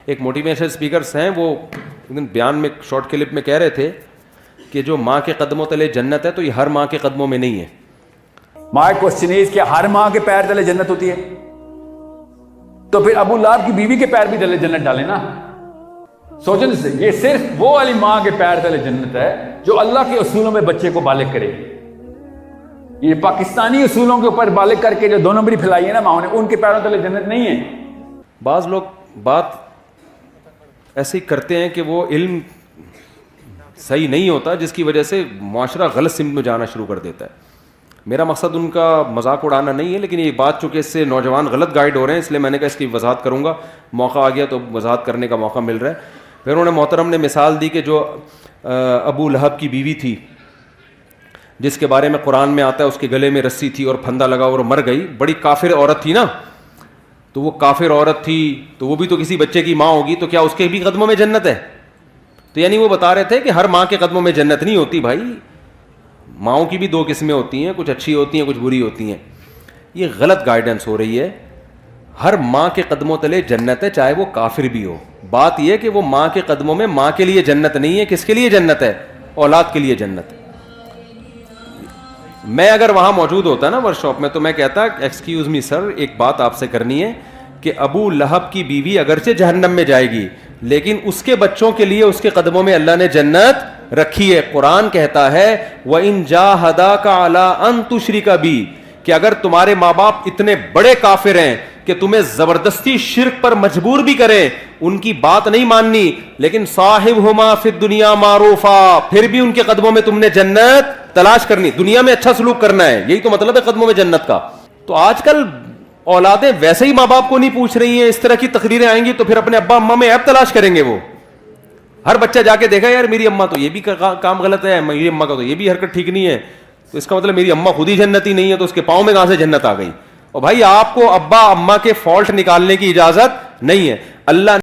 ایک motivational speakers ہیں, وہ ایک دن بیان میں شارٹ کلپ میں کہہ رہے تھے کہ جو ماں کے قدموں تلے جنت ہے تو یہ ہر ماں کے قدموں میں نہیں ہے. مائی کوشچن از کہ ہر ماں کے پیر تلے جنت ہوتی ہے تو پھر ابو لہب کی بیوی کے پیر بھی تلے جنت ڈالیں نا. سوچنے سے یہ صرف وہ والی ماں کے پیر تلے جنت ہے جو اللہ کے اصولوں میں بچے کو بالغ کرے. یہ پاکستانی اصولوں کے اوپر بالغ کر کے جو دو نمبری پھیلائی ہے نا ماں نے, ان کے پیروں تلے جنت نہیں ہے. بعض لوگ بات ایسے ہی کرتے ہیں کہ وہ علم صحیح نہیں ہوتا, جس کی وجہ سے معاشرہ غلط سمت میں جانا شروع کر دیتا ہے. میرا مقصد ان کا مذاق اڑانا نہیں ہے, لیکن یہ بات چونکہ اس سے نوجوان غلط گائیڈ ہو رہے ہیں, اس لیے میں نے کہا اس کی وضاحت کروں گا. موقع آ گیا تو وضاحت کرنے کا موقع مل رہا ہے. پھر انہوں نے محترم نے مثال دی کہ جو ابو لہب کی بیوی تھی جس کے بارے میں قرآن میں آتا ہے اس کے گلے میں رسی تھی اور پھندا لگا اور مر گئی, بڑی کافر عورت تھی نا. تو وہ کافر عورت تھی تو وہ بھی تو کسی بچے کی ماں ہوگی, تو کیا اس کے بھی قدموں میں جنت ہے؟ تو یعنی وہ بتا رہے تھے کہ ہر ماں کے قدموں میں جنت نہیں ہوتی بھائی, ماؤں کی بھی دو قسمیں ہوتی ہیں, کچھ اچھی ہوتی ہیں کچھ بری ہوتی ہیں. یہ غلط گائیڈنس ہو رہی ہے. ہر ماں کے قدموں تلے جنت ہے چاہے وہ کافر بھی ہو. بات یہ کہ وہ ماں کے قدموں میں ماں کے لیے جنت نہیں ہے. کس کے لیے جنت ہے؟ اولاد کے لیے جنت ہے. میں اگر وہاں موجود ہوتا نا ورک شاپ میں تو میں کہتا ایکسکیوز می سر, ایک بات آپ سے کرنی ہے کہ ابو لہب کی بیوی اگرچہ جہنم میں جائے گی لیکن اس کے بچوں کے لیے اس کے قدموں میں اللہ نے جنت رکھی ہے. قرآن کہتا ہے وَإِن جَاهَدَاكَ عَلَىٰ أَن تُشْرِكَ بِي, کہ اگر تمہارے ماں باپ اتنے بڑے کافر ہیں کہ تمہیں زبردستی شرک پر مجبور بھی کریں, ان کی بات نہیں ماننی, لیکن صاحبہما فی الدنیا معروفا, پھر بھی ان کے قدموں میں تم نے جنت تلاش کرنی, دنیا میں اچھا سلوک کرنا ہے. یہی تو مطلب ہے قدموں میں جنت کا. تو آج کل اولادیں ویسے ہی ماں باپ کو نہیں پوچھ رہی ہیں, اس طرح کی تقریریں آئیں گی تو پھر اپنے ابا اماں میں عیب تلاش کریں گے. وہ ہر بچہ جا کے دیکھا یار میری اماں تو یہ بھی کام غلط ہے, میری اماں کا تو یہ بھی حرکت ٹھیک نہیں ہے, تو اس کا مطلب میری اماں خود ہی جنتی نہیں ہے, تو اس کے پاؤں میں کہاں سے جنت آ گئی؟ اور بھائی آپ کو ابا اماں کے فالٹ نکالنے کی اجازت نہیں ہے. اللہ